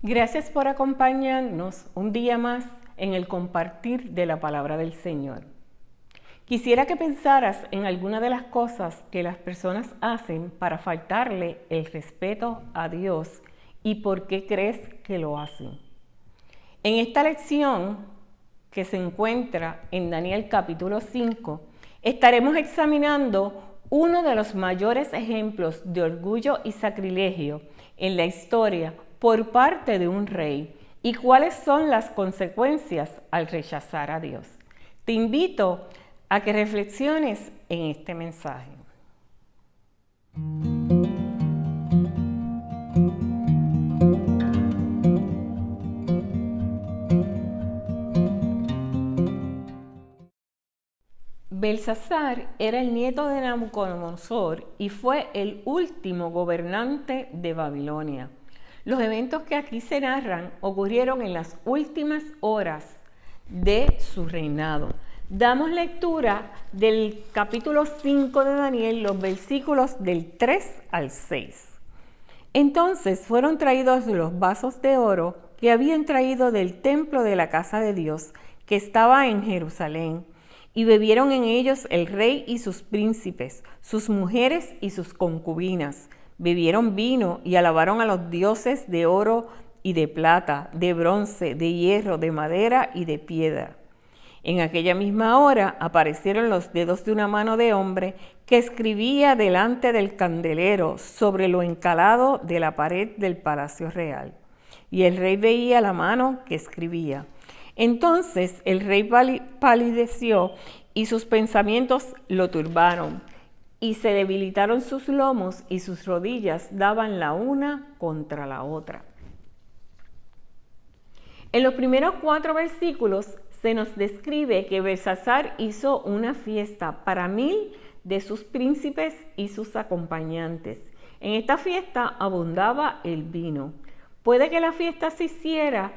Gracias por acompañarnos un día más en el compartir de la palabra del Señor. Quisiera que pensaras en alguna de las cosas que las personas hacen para faltarle el respeto a Dios y por qué crees que lo hacen. En esta lección, que se encuentra en Daniel capítulo 5, estaremos examinando uno de los mayores ejemplos de orgullo y sacrilegio en la historia por parte de un rey y cuáles son las consecuencias al rechazar a Dios. Te invito a que reflexiones en este mensaje. Belsasar era el nieto de Nabucodonosor y fue el último gobernante de Babilonia. Los eventos que aquí se narran ocurrieron en las últimas horas de su reinado. Damos lectura del capítulo 5 de Daniel, los versículos del 3 al 6. Entonces fueron traídos los vasos de oro que habían traído del templo de la casa de Dios, que estaba en Jerusalén, y bebieron en ellos el rey y sus príncipes, sus mujeres y sus concubinas. Bebieron vino y alabaron a los dioses de oro y de plata, de bronce, de hierro, de madera y de piedra. En aquella misma hora aparecieron los dedos de una mano de hombre que escribía delante del candelero sobre lo encalado de la pared del palacio real. Y el rey veía la mano que escribía. Entonces el rey palideció y sus pensamientos lo turbaron, y se debilitaron sus lomos y sus rodillas daban la una contra la otra. En los primeros 4 versículos se nos describe que Belsasar hizo una fiesta para 1000 de sus príncipes y sus acompañantes. En esta fiesta abundaba el vino. Puede que la fiesta se hiciera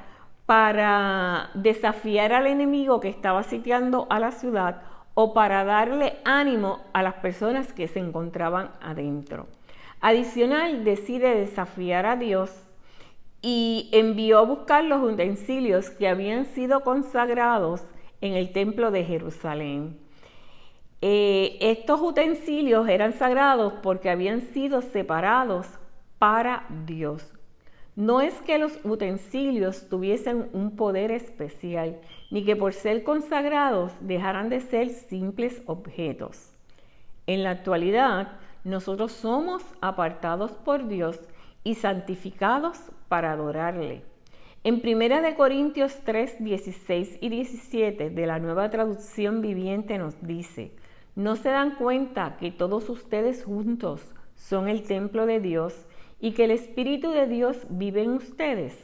para desafiar al enemigo que estaba sitiando a la ciudad o para darle ánimo a las personas que se encontraban adentro. Adicional, decide desafiar a Dios y envió a buscar los utensilios que habían sido consagrados en el templo de Jerusalén. Estos utensilios eran sagrados porque habían sido separados para Dios. No es que los utensilios tuviesen un poder especial, ni que por ser consagrados dejaran de ser simples objetos. En la actualidad, nosotros somos apartados por Dios y santificados para adorarle. En 1 Corintios 3, 16 y 17 de la Nueva Traducción Viviente nos dice: ¿no se dan cuenta que todos ustedes juntos son el templo de Dios y que el Espíritu de Dios vive en ustedes?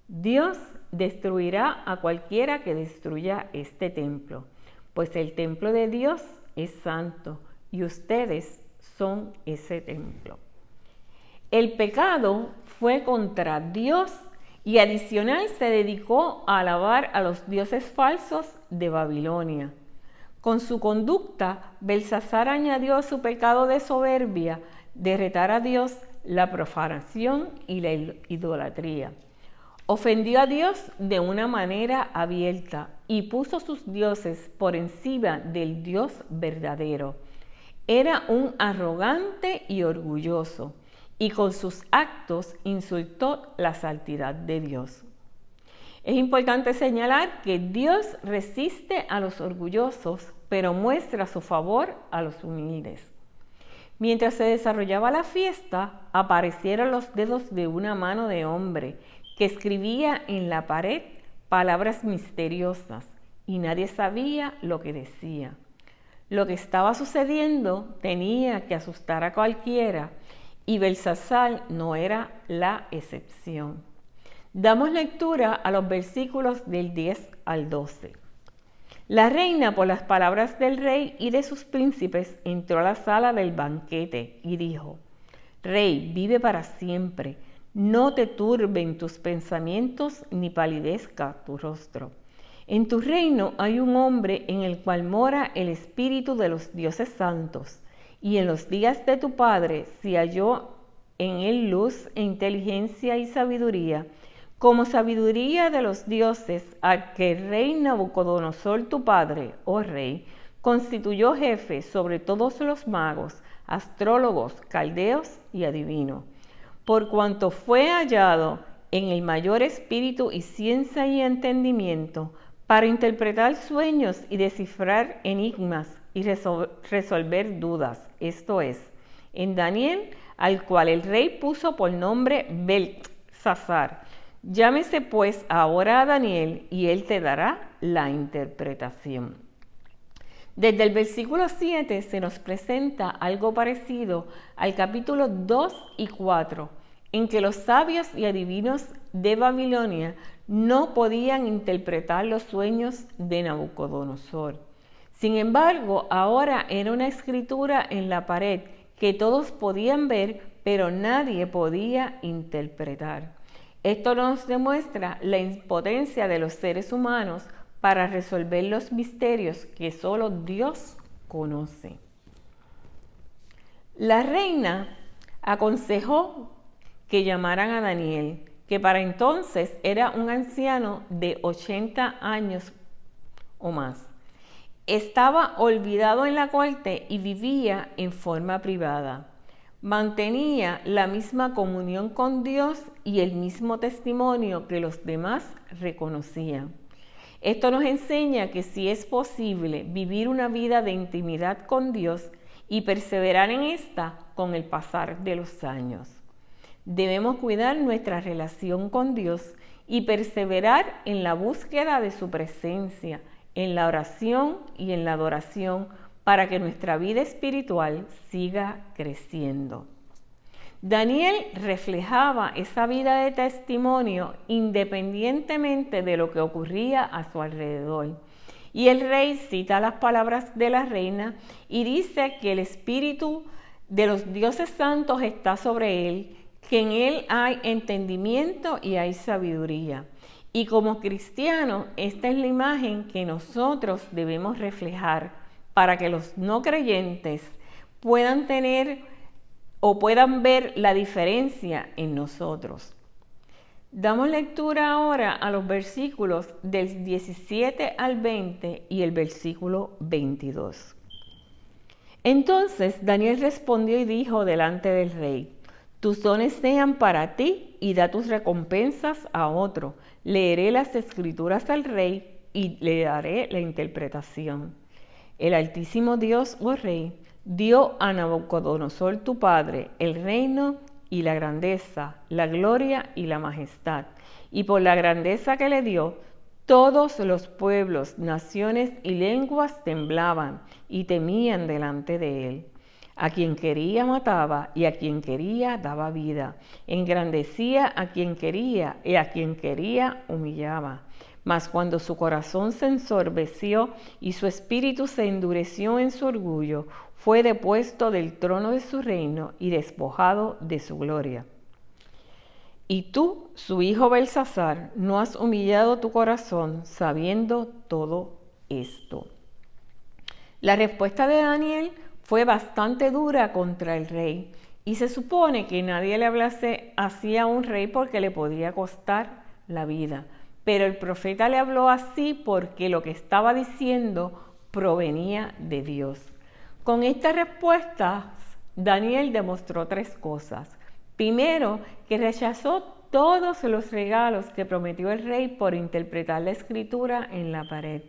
Dios destruirá a cualquiera que destruya este templo, pues el templo de Dios es santo y ustedes son ese templo. El pecado fue contra Dios y adicional se dedicó a alabar a los dioses falsos de Babilonia. Con su conducta, Belsasar añadió a su pecado de soberbia de retar a Dios, la profanación y la idolatría. Ofendió a Dios de una manera abierta y puso sus dioses por encima del Dios verdadero. Era un arrogante y orgulloso, y con sus actos insultó la santidad de Dios. Es importante señalar que Dios resiste a los orgullosos, pero muestra su favor a los humildes. Mientras se desarrollaba la fiesta, aparecieron los dedos de una mano de hombre que escribía en la pared palabras misteriosas y nadie sabía lo que decía. Lo que estaba sucediendo tenía que asustar a cualquiera y Belsasar no era la excepción. Damos lectura a los versículos del 10 al 12. La reina, por las palabras del rey y de sus príncipes, entró a la sala del banquete y dijo: Rey, vive para siempre, no te turben tus pensamientos ni palidezca tu rostro. En tu reino hay un hombre en el cual mora el espíritu de los dioses santos, y en los días de tu padre se halló en él luz e inteligencia y sabiduría, como sabiduría de los dioses, al que el rey Nabucodonosor tu padre, oh rey, constituyó jefe sobre todos los magos, astrólogos, caldeos y adivinos, por cuanto fue hallado en el mayor espíritu y ciencia y entendimiento, para interpretar sueños y descifrar enigmas y resolver dudas, esto es, en Daniel, al cual el rey puso por nombre Beltsasar. Llámese pues ahora a Daniel y él te dará la interpretación. Desde el versículo 7 se nos presenta algo parecido al capítulo 2 y 4, en que los sabios y adivinos de Babilonia no podían interpretar los sueños de Nabucodonosor. Sin embargo, ahora era una escritura en la pared que todos podían ver, pero nadie podía interpretar. Esto nos demuestra la impotencia de los seres humanos para resolver los misterios que solo Dios conoce. La reina aconsejó que llamaran a Daniel, que para entonces era un anciano de 80 años o más. Estaba olvidado en la corte y vivía en forma privada. Mantenía la misma comunión con Dios y el mismo testimonio que los demás reconocían. Esto nos enseña que sí es posible vivir una vida de intimidad con Dios y perseverar en esta con el pasar de los años. Debemos cuidar nuestra relación con Dios y perseverar en la búsqueda de su presencia, en la oración y en la adoración, para que nuestra vida espiritual siga creciendo. Daniel reflejaba esa vida de testimonio independientemente de lo que ocurría a su alrededor. Y el rey cita las palabras de la reina y dice que el espíritu de los dioses santos está sobre él, que en él hay entendimiento y hay sabiduría. Y como cristianos, esta es la imagen que nosotros debemos reflejar para que los no creyentes puedan tener o puedan ver la diferencia en nosotros. Damos lectura ahora a los versículos del 17 al 20 y el versículo 22. Entonces Daniel respondió y dijo delante del rey: tus dones sean para ti y da tus recompensas a otro. Leeré las escrituras al rey y le daré la interpretación. El Altísimo Dios, oh rey, dio a Nabucodonosor tu padre el reino y la grandeza, la gloria y la majestad. Y por la grandeza que le dio, todos los pueblos, naciones y lenguas temblaban y temían delante de él. A quien quería mataba y a quien quería daba vida. Engrandecía a quien quería y a quien quería humillaba. Mas cuando su corazón se ensorbeció y su espíritu se endureció en su orgullo, fue depuesto del trono de su reino y despojado de su gloria. Y tú, su hijo Beltsasar, no has humillado tu corazón sabiendo todo esto. La respuesta de Daniel fue bastante dura contra el rey, y se supone que nadie le hablase así a un rey porque le podía costar la vida. Pero el profeta le habló así porque lo que estaba diciendo provenía de Dios. Con estas respuestas, Daniel demostró tres cosas. Primero, que rechazó todos los regalos que prometió el rey por interpretar la escritura en la pared.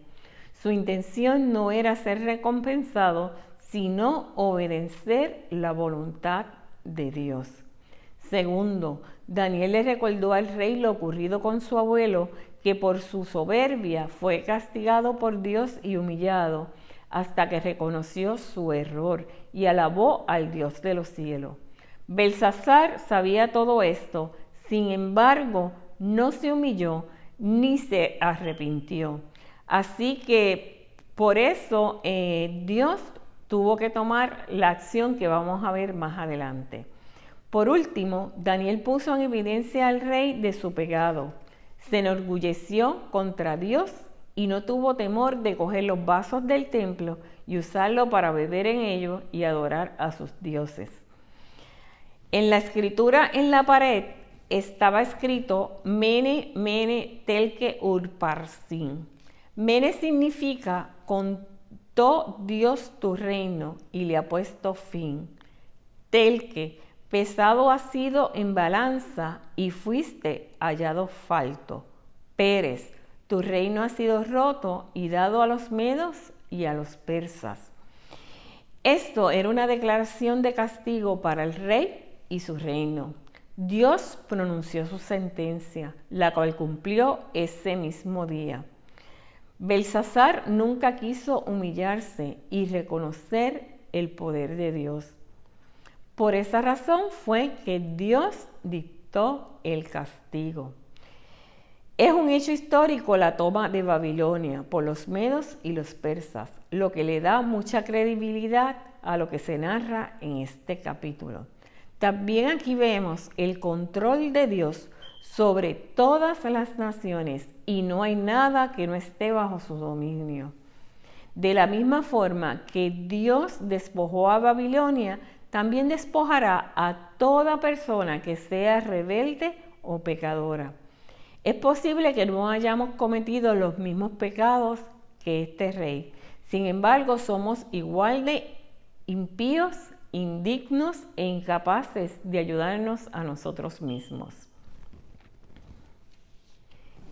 Su intención no era ser recompensado, sino obedecer la voluntad de Dios. Segundo, Daniel le recordó al rey lo ocurrido con su abuelo, que por su soberbia fue castigado por Dios y humillado, hasta que reconoció su error y alabó al Dios de los cielos. Beltsasar sabía todo esto, sin embargo, no se humilló ni se arrepintió. Así que por eso Dios tuvo que tomar la acción que vamos a ver más adelante. Por último, Daniel puso en evidencia al rey de su pecado. Se enorgulleció contra Dios y no tuvo temor de coger los vasos del templo y usarlo para beber en ellos y adorar a sus dioses. En la escritura en la pared estaba escrito Mene, Mene, Telke, Urparsin. Mene significa contó Dios tu reino y le ha puesto fin. Telke, pesado has sido en balanza y fuiste hallado falto. Peres, tu reino ha sido roto y dado a los medos y a los persas. Esto era una declaración de castigo para el rey y su reino. Dios pronunció su sentencia, la cual cumplió ese mismo día. Belsasar nunca quiso humillarse y reconocer el poder de Dios. Por esa razón fue que Dios dictó el castigo. Es un hecho histórico la toma de Babilonia por los medos y los persas, lo que le da mucha credibilidad a lo que se narra en este capítulo. También aquí vemos el control de Dios sobre todas las naciones y no hay nada que no esté bajo su dominio. De la misma forma que Dios despojó a Babilonia, también despojará a toda persona que sea rebelde o pecadora. Es posible que no hayamos cometido los mismos pecados que este rey. Sin embargo, somos igual de impíos, indignos e incapaces de ayudarnos a nosotros mismos.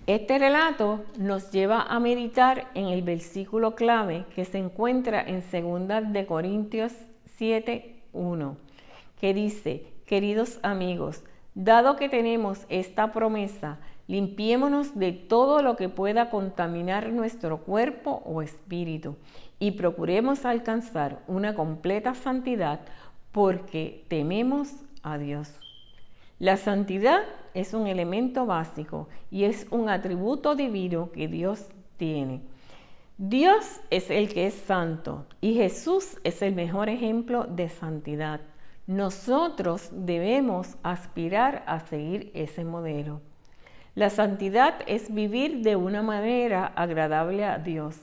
Este relato nos lleva a meditar en el versículo clave que se encuentra en 2 Corintios 7:1, que dice: queridos amigos, dado que tenemos esta promesa, limpiémonos de todo lo que pueda contaminar nuestro cuerpo o espíritu y procuremos alcanzar una completa santidad porque tememos a Dios. La santidad es un elemento básico y es un atributo divino que Dios tiene. Dios es el que es santo y Jesús es el mejor ejemplo de santidad. Nosotros debemos aspirar a seguir ese modelo. La santidad es vivir de una manera agradable a Dios.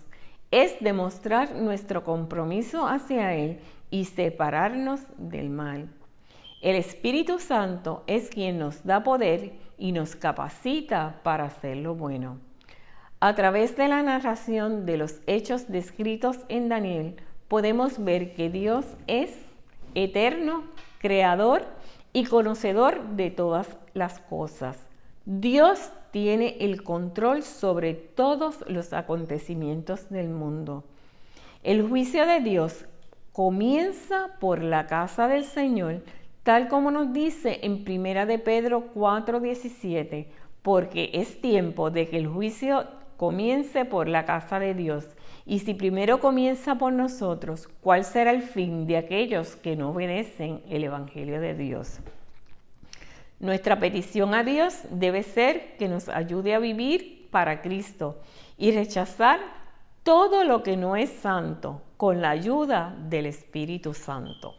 Es demostrar nuestro compromiso hacia Él y separarnos del mal. El Espíritu Santo es quien nos da poder y nos capacita para hacer lo bueno. A través de la narración de los hechos descritos en Daniel, podemos ver que Dios es eterno, creador y conocedor de todas las cosas. Dios tiene el control sobre todos los acontecimientos del mundo. El juicio de Dios comienza por la casa del Señor, tal como nos dice en 1 de Pedro 4:17, porque es tiempo de que el juicio comience por la casa de Dios. Y si primero comienza por nosotros, ¿cuál será el fin de aquellos que no obedecen el Evangelio de Dios? Nuestra petición a Dios debe ser que nos ayude a vivir para Cristo y rechazar todo lo que no es santo con la ayuda del Espíritu Santo.